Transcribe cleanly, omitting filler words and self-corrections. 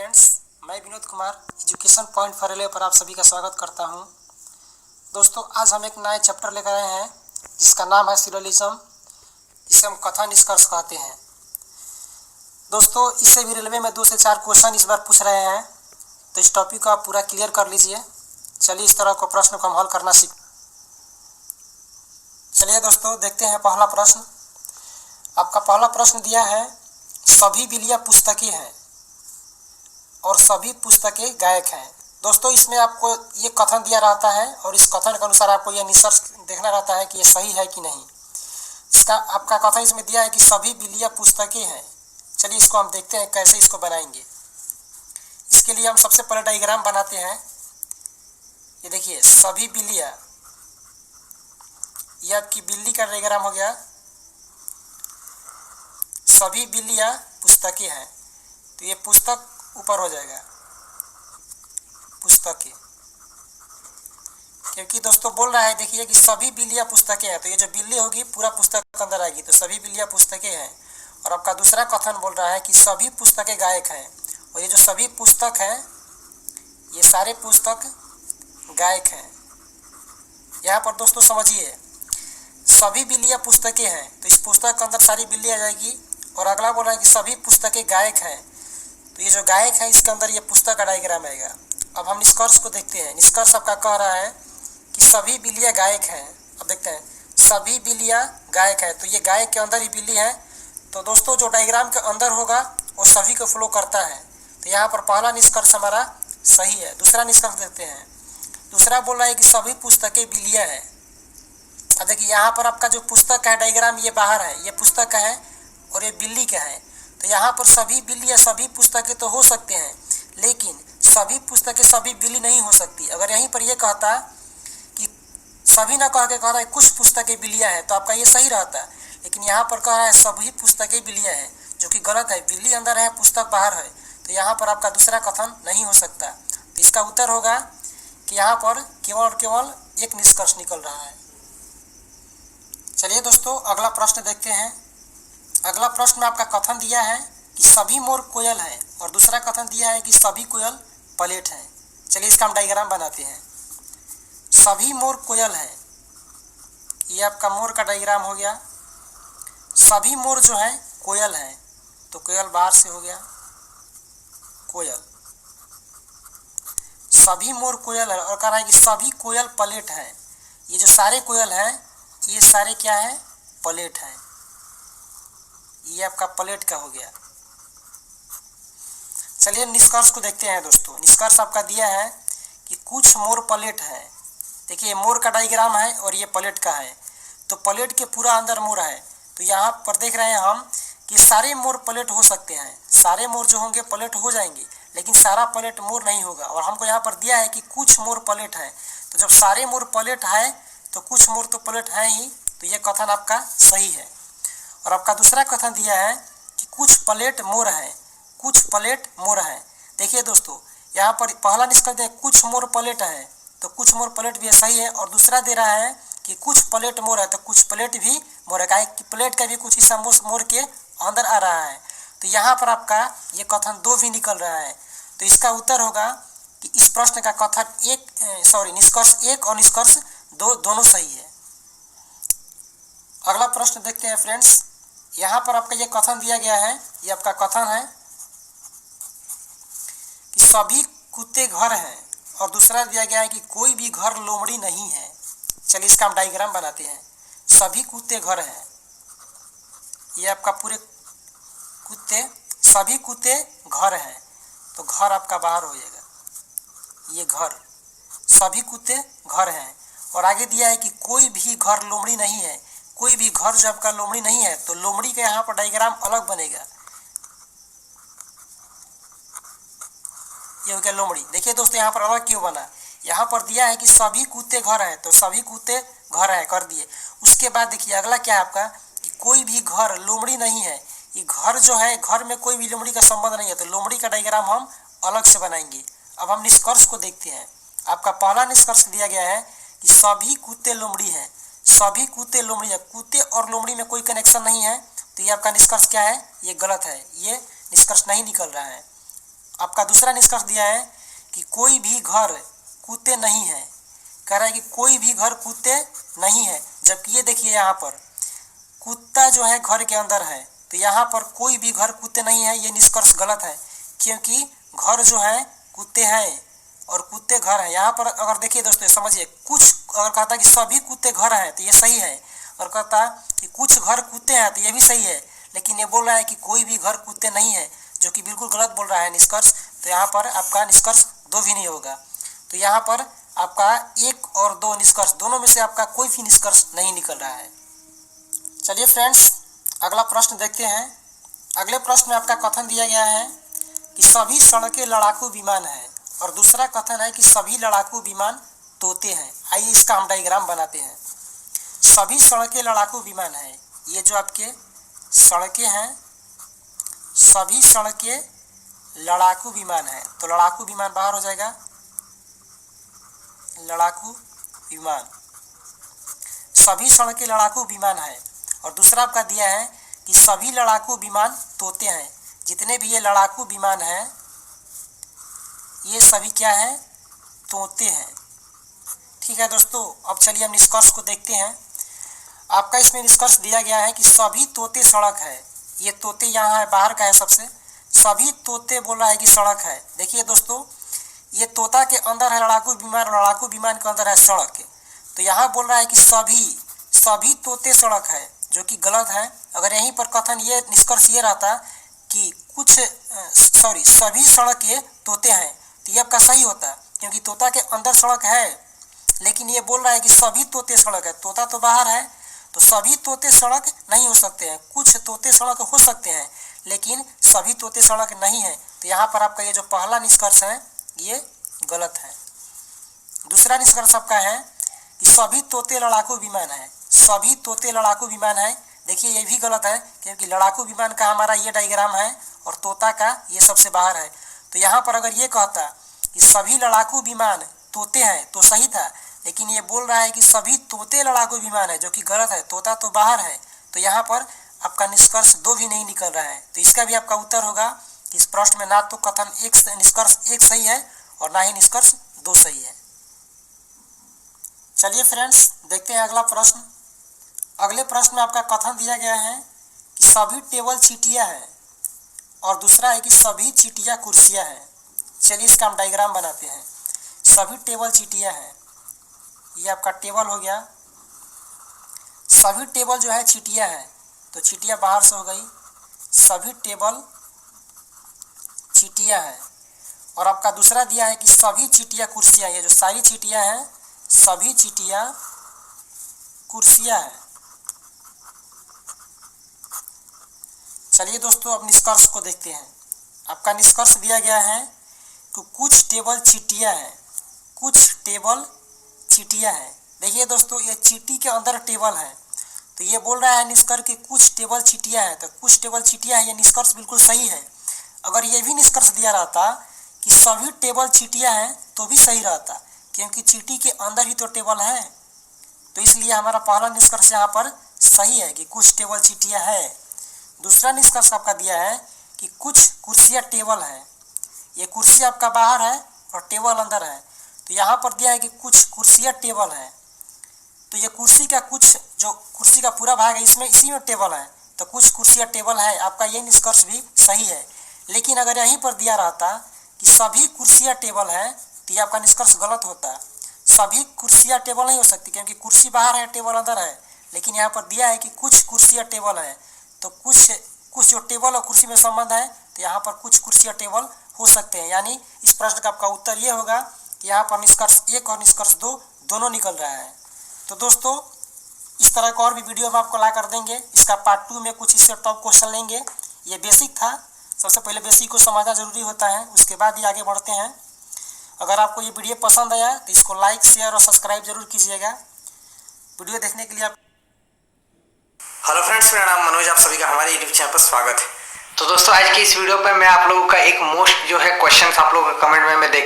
Friends, मैं Vinod Kumar education point for LA पर आप सभी का स्वागत करता हूं। दोस्तों, आज हम एक नए चैप्टर लेकर आए हैं जिसका नाम है सिलोजिज्म, जिसे हम कथन निष्कर्ष कहते हैं। दोस्तों, इससे भी रेलवे में 2 से 4 क्वेश्चन इस बार पूछ रहे हैं, तो इस टॉपिक को आप पूरा क्लियर कर लीजिए। चलिए इस तरह को प्रश्न को हम हल करना चलिए दोस्तों, देखते हैं पहला प्रश्न। आपका पहला प्रश्न दिया है, सभी बिल्लियाँ पुस्तकें हैं और सभी पुस्तकें गायक हैं। दोस्तों, इसमें आपको ये कथन दिया रहता है और इस कथन के अनुसार आपको यह निष्कर्ष देखना रहता है कि ये सही है कि नहीं। इसका आपका कथन इसमें दिया है कि सभी बिल्लियाँ पुस्तकें हैं। चलिए इसको हम देखते हैं कैसे इसको बनाएंगे। इसके लिए हम सबसे पहले डायग्राम बनाते हैं। ये देखिए, सभी बिल्लियाँ, ये आपकी बिल्ली का डायग्राम हो गया। सभी बिल्लियाँ पुस्तकें हैं, तो ये पुस्तक ऊपर हो जाएगा, पुस्तकें, क्योंकि दोस्तों बोल रहा है, देखिए कि सभी बिल्लियाँ पुस्तकें हैं, तो ये जो बिल्ली होगी पूरा पुस्तक के अंदर आएगी, तो सभी बिल्लियाँ पुस्तकें हैं। और आपका दूसरा कथन बोल रहा है कि सभी पुस्तकें गायक हैं, और ये जो सभी पुस्तक हैं, ये सारे पुस्तक गायक हैं। यहाँ पर दोस्तों समझिए, सभी बिल्लियाँ पुस्तकें हैं, तो इस पुस्तक के अंदर सारी बिल्ली आ जाएगी। और अगला बोल रहा है कि सभी पुस्तकें गायक हैं, तो ये जो गायक है इसके अंदर ये पुस्तक का डायग्राम आएगा। अब हम निष्कर्ष को देखते हैं। निष्कर्ष आपका कह रहा है कि सभी बिल्लियाँ गायक हैं। अब देखते हैं, सभी बिल्लियाँ गायक है, तो ये गायक के अंदर ही बिल्ली है। तो दोस्तों, जो डायग्राम के अंदर होगा वो सभी को फॉलो करता है, तो यहाँ पर पहला निष्कर्ष हमारा सही है। दूसरा निष्कर्ष देखते हैं। दूसरा बोल रहा है कि सभी पुस्तकें बिल्लियाँ हैं। अब देखिए, यहाँ पर आपका जो पुस्तक है डायग्राम, ये बाहर है, ये पुस्तक का है और ये बिल्ली का है। तो यहाँ पर सभी बिल्ली या सभी पुस्तकें तो हो सकते हैं, लेकिन सभी पुस्तकें सभी बिल्ली नहीं हो सकती। अगर यहीं पर यह कहता कि सभी ना कह के कहता है कुछ पुस्तकें बिल्लियाँ हैं, तो आपका ये सही रहता। लेकिन यहाँ पर कह रहा है सभी पुस्तकें बिल्लियाँ हैं, जो कि गलत है। बिल्ली अंदर है, पुस्तक बाहर है, तो यहाँ पर आपका दूसरा कथन नहीं हो सकता। तो इसका उत्तर होगा कि यहाँ पर केवल और केवल एक निष्कर्ष निकल रहा है। चलिए दोस्तों, अगला प्रश्न देखते हैं। अगला प्रश्न में आपका कथन दिया है कि सभी मोर कोयल है, और दूसरा कथन दिया है कि सभी कोयल पलेट हैं। चलिए इसका हम डायग्राम बनाते हैं। सभी मोर कोयल है, ये आपका मोर का डायग्राम हो गया। सभी मोर जो है कोयल है, तो कोयल बाहर से हो गया, कोयल। सभी मोर कोयल है, और कह रहा है कि सभी कोयल पलेट है। ये जो सारे कोयल हैं, ये सारे क्या है, पलेट हैं। ये आपका प्लेट का हो गया। चलिए निष्कर्ष को देखते हैं दोस्तों। निष्कर्ष आपका दिया है कि कुछ मोर प्लेट है। देखिए, मोर का डायग्राम है और ये प्लेट का है, तो प्लेट के पूरा अंदर मोर है। तो यहाँ पर देख रहे हैं हम कि सारे मोर प्लेट हो सकते हैं। सारे मोर जो होंगे प्लेट हो जाएंगे, लेकिन सारा प्लेट मोर नहीं होगा। और हमको यहाँ पर दिया है कि कुछ मोर प्लेट है, तो जब सारे मोर प्लेट है तो कुछ मोर तो प्लेट है ही, तो ये कथन आपका सही है। और आपका दूसरा कथन दिया है कि कुछ प्लेट मोर है, कुछ प्लेट मोर है। देखिए दोस्तों, यहाँ पर पहला निष्कर्ष है कुछ मोर प्लेट है, तो कुछ मोर प्लेट भी सही है। और दूसरा दे रहा है कि कुछ प्लेट मोर है, तो कुछ प्लेट भी मोर है, कि प्लेट का भी कुछ हिस्सा मोर के अंदर आ रहा है। तो यहाँ पर आपका ये कथन 2 भी निकल रहा है। तो इसका उत्तर होगा कि इस प्रश्न का कथन निष्कर्ष 1 और निष्कर्ष 2 दोनों सही है। अगला प्रश्न देखते हैं फ्रेंड्स। यहाँ पर आपका ये कथन दिया गया है, ये आपका कथन है कि सभी कुत्ते घर हैं, और दूसरा दिया गया है कि कोई भी घर लोमड़ी नहीं है। चलिए इसका हम डायग्राम बनाते हैं। सभी कुत्ते घर हैं, ये आपका पूरे कुत्ते, सभी कुत्ते घर हैं, तो घर आपका बाहर हो जाएगा, ये घर, सभी कुत्ते घर हैं। और आगे दिया है कि कोई भी घर लोमड़ी नहीं है। कोई भी घर जब का लोमड़ी नहीं है, तो लोमड़ी का यहाँ पर डायग्राम अलग बनेगा। ये हो गया लोमड़ी। देखिए दोस्तों, यहाँ पर अलग क्यों बना, यहाँ पर दिया है कि सभी कुत्ते घर हैं, तो सभी कुत्ते घर हैं कर दिए। उसके बाद देखिए अगला क्या है आपका कि कोई भी घर लोमड़ी नहीं है। ये घर जो है, घर में कोई भी लोमड़ी का संबंध नहीं है, तो लोमड़ी का डायग्राम हम अलग से बनाएंगे। अब हम निष्कर्ष को देखते हैं। आपका पहला निष्कर्ष दिया गया है कि सभी कुत्ते लोमड़ी हैं। सभी कुत्ते लोमड़ी है, कुत्ते और लोमड़ी में कोई कनेक्शन नहीं है, तो ये आपका निष्कर्ष क्या है, ये गलत है, ये निष्कर्ष नहीं निकल रहा है। आपका दूसरा निष्कर्ष दिया है कि कोई भी घर कुत्ते नहीं है, कह रहा है कि कोई भी घर कुत्ते नहीं है, जबकि ये देखिए यहाँ पर कुत्ता जो है घर के अंदर है, तो यहाँ पर कोई भी घर कुत्ते नहीं है, ये निष्कर्ष गलत है, क्योंकि घर जो है कुत्ते हैं और कुत्ते घर हैं। यहाँ पर अगर देखिए दोस्तों समझिए, कुछ अगर कहता कि सभी कुत्ते घर हैं तो ये सही है, और कहता कि कुछ घर कुत्ते हैं तो ये भी सही है, लेकिन ये बोल रहा है कि कोई भी घर कुत्ते नहीं है, जो कि बिल्कुल गलत बोल रहा है निष्कर्ष। तो यहाँ पर आपका निष्कर्ष 2 भी नहीं होगा। तो यहाँ पर आपका 1 और 2 निष्कर्ष दोनों में से आपका कोई भी निष्कर्ष नहीं निकल रहा है। चलिए फ्रेंड्स, अगला प्रश्न देखते हैं। अगले प्रश्न में आपका कथन दिया गया है कि सभी सड़कें लड़ाकू विमान है, और दूसरा कथन है कि सभी लड़ाकू विमान तोते हैं। आइए इसका हम डायग्राम बनाते हैं। सभी सड़कें लड़ाकू विमान है, ये जो आपके सड़कें हैं सभी सड़कें लड़ाकू विमान है, तो लड़ाकू विमान बाहर हो जाएगा, लड़ाकू विमान, सभी सड़कें लड़ाकू विमान है। और दूसरा आपका दिया है कि सभी लड़ाकू विमान तोते हैं। जितने भी ये लड़ाकू विमान हैं ये सभी क्या हैं, तोते हैं। ठीक है दोस्तों, अब चलिए हम निष्कर्ष को देखते हैं। आपका इसमें निष्कर्ष दिया गया है कि सभी तोते सड़क है, ये तोते यहाँ है, बाहर का है सबसे, सभी तोते बोल रहा है कि सड़क है। देखिए दोस्तों, ये तोता के अंदर है लड़ाकू विमान, लड़ाकू विमान के अंदर है सड़क, तो यहाँ बोल रहा है कि सभी तोते सड़क है, जो कि गलत है। अगर यहीं पर कथन ये निष्कर्ष ये रहता कि सभी सड़कें तोते हैं, तो ये आपका सही होता, क्योंकि तोता के अंदर सड़क है, लेकिन ये बोल रहा है कि सभी तोते सड़क है, तोता तो बाहर है, तो सभी तोते सड़क नहीं हो सकते हैं। कुछ तोते सड़क हो सकते हैं, लेकिन सभी तोते सड़क नहीं है। तो यहाँ पर आपका ये जो पहला निष्कर्ष है ये गलत है। दूसरा निष्कर्ष आपका है कि सभी तोते लड़ाकू विमान है, सभी तोते लड़ाकू विमान है। देखिए ये भी गलत है, क्योंकि लड़ाकू विमान का हमारा ये डायग्राम है और तोता का ये सबसे बाहर है। तो यहाँ पर अगर ये कहता कि सभी लड़ाकू विमान तोते हैं तो सही था, लेकिन ये बोल रहा है कि सभी तोते लड़ाकू विमान है, जो कि गलत है, तोता तो बाहर है। तो यहाँ पर आपका निष्कर्ष 2 भी नहीं निकल रहा है। तो इसका भी आपका उत्तर होगा कि इस प्रश्न में ना तो कथन निष्कर्ष 1 सही है और ना ही निष्कर्ष 2 सही है। चलिए फ्रेंड्स, देखते हैं अगला प्रश्न। अगले प्रश्न में आपका कथन दिया गया है कि सभी टेबल चीटियाँ हैं, और दूसरा है कि सभी चीटियाँ कुर्सियाँ हैं। चलिए इसका हम डायग्राम बनाते हैं। सभी टेबल चीटियाँ हैं, ये आपका टेबल हो गया, सभी टेबल जो है चीटियाँ हैं, तो चीटियाँ बाहर से हो गई, सभी टेबल चीटियाँ हैं। और आपका दूसरा दिया है कि सभी चीटियाँ कुर्सियाँ, ये जो सारी चीटियाँ हैं सभी चीटियाँ कुर्सियाँ हैं। चलिए दोस्तों, अब निष्कर्ष को देखते हैं। आपका निष्कर्ष दिया गया है कि कुछ टेबल चीटियाँ हैं, कुछ टेबल चीटियाँ हैं। देखिए दोस्तों, ये चीटी के अंदर टेबल है, तो ये बोल रहा है निष्कर्ष कि कुछ टेबल चीटियाँ हैं, तो कुछ टेबल चीटियाँ हैं, ये निष्कर्ष बिल्कुल सही है। अगर ये भी निष्कर्ष दिया रहता कि सभी टेबल चीटियाँ हैं तो भी सही रहता, क्योंकि चीटी के अंदर ही तो टेबल है। तो इसलिए हमारा पहला निष्कर्ष यहाँ पर सही है कि कुछ टेबल चीटियाँ है। दूसरा निष्कर्ष आपका दिया है कि कुछ कुर्सियाँ टेबल हैं, ये कुर्सी आपका बाहर है और टेबल अंदर है। तो यहाँ पर दिया है कि कुछ कुर्सियाँ टेबल हैं, तो ये कुर्सी का कुछ जो कुर्सी का पूरा भाग है इसमें इसी में टेबल है, तो कुछ कुर्सियाँ टेबल है, आपका ये निष्कर्ष भी सही है। लेकिन अगर यहीं पर दिया रहता कि सभी कुर्सियाँ टेबल हैं, तो ये आपका निष्कर्ष गलत होता। सभी कुर्सियाँ टेबल नहीं हो सकती, क्योंकि कुर्सी बाहर है टेबल अंदर है। लेकिन यहाँ पर दिया है कि कुछ कुर्सियाँ टेबल हैं, तो कुछ जो टेबल और कुर्सी में संबंध है, तो यहाँ पर कुछ कुर्सियाँ टेबल हो सकते हैं। यानी इस प्रश्न का आपका उत्तर ये होगा कि यहाँ पर निष्कर्ष 1 और निष्कर्ष 2 दोनों निकल रहा है। तो दोस्तों, इस तरह का और भी वीडियो हम आपको ला कर देंगे। इसका पार्ट 2 में कुछ इससे टॉप क्वेश्चन लेंगे। ये बेसिक था, सबसे पहले बेसिक को समझना जरूरी होता है, उसके बाद ही आगे बढ़ते हैं। अगर आपको ये वीडियो पसंद आया तो इसको लाइक, शेयर और सब्सक्राइब जरूर कीजिएगा। वीडियो देखने के लिए आप हेलो फ्रेंड्स, मेरा नाम मनोज, आप सभी का हमारे यूट्यूब चैनल पर स्वागत है। तो दोस्तों, आज की इस वीडियो पर मैं आप लोगों का एक मोस्ट जो है क्वेश्चन आप लोगों का कमेंट में मैं देखता